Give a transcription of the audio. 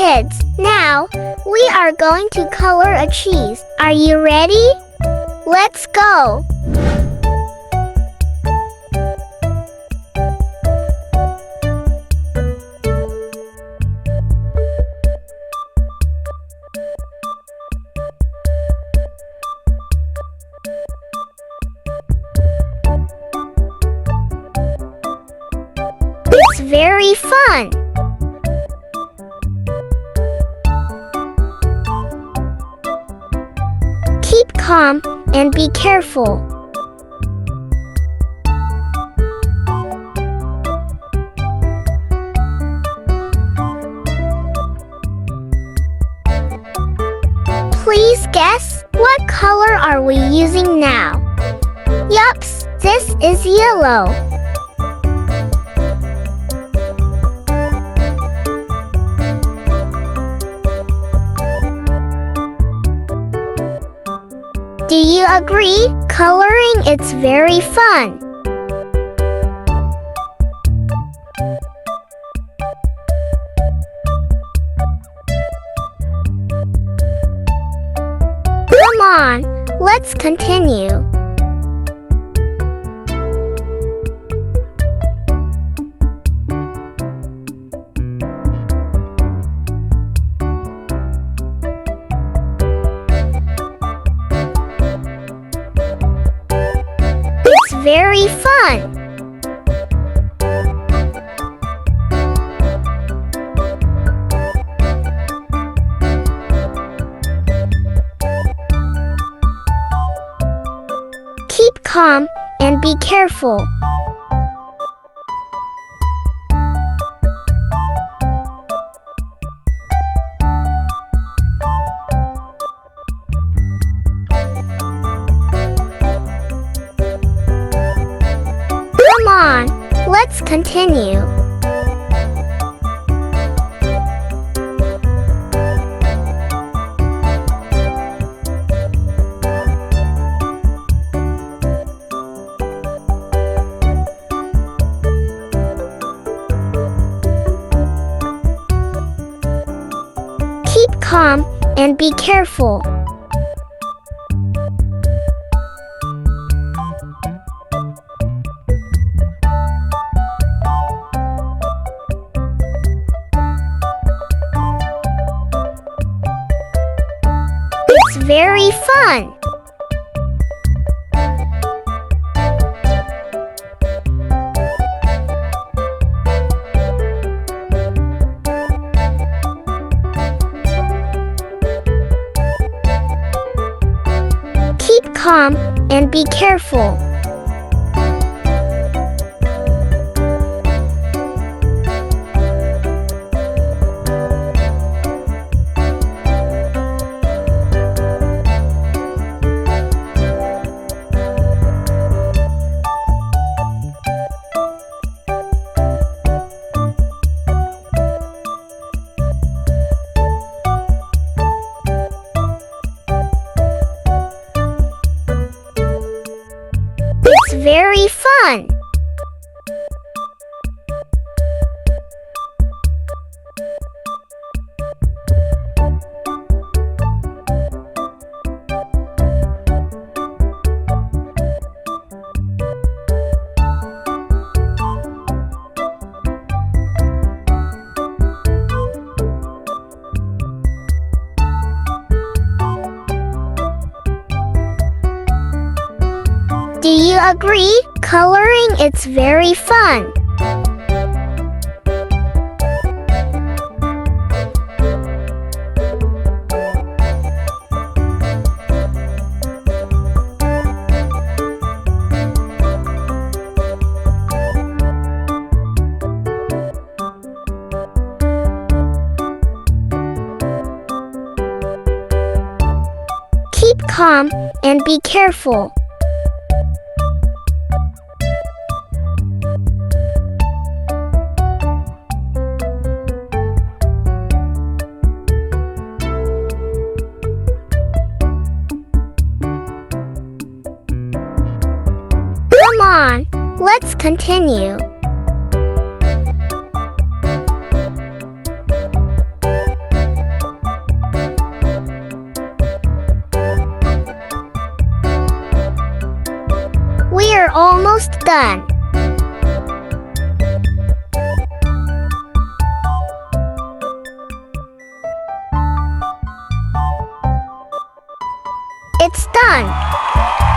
kids, now we are going to color a cheese. Are you ready? Let's go! It's very fun! Keep calm and be careful. Please guess, what color are we using now? Yups, this is yellow. Do you agree? Coloring it's very fun. Come on, let's continue. Very fun! Keep calm and be careful. Come on, let's continue. Keep calm and be careful. It's very fun! Keep calm and be careful. It's very fun! Do you agree? Coloring it's very fun. Keep calm and be careful. Come on, let's continue. almost done. It's done.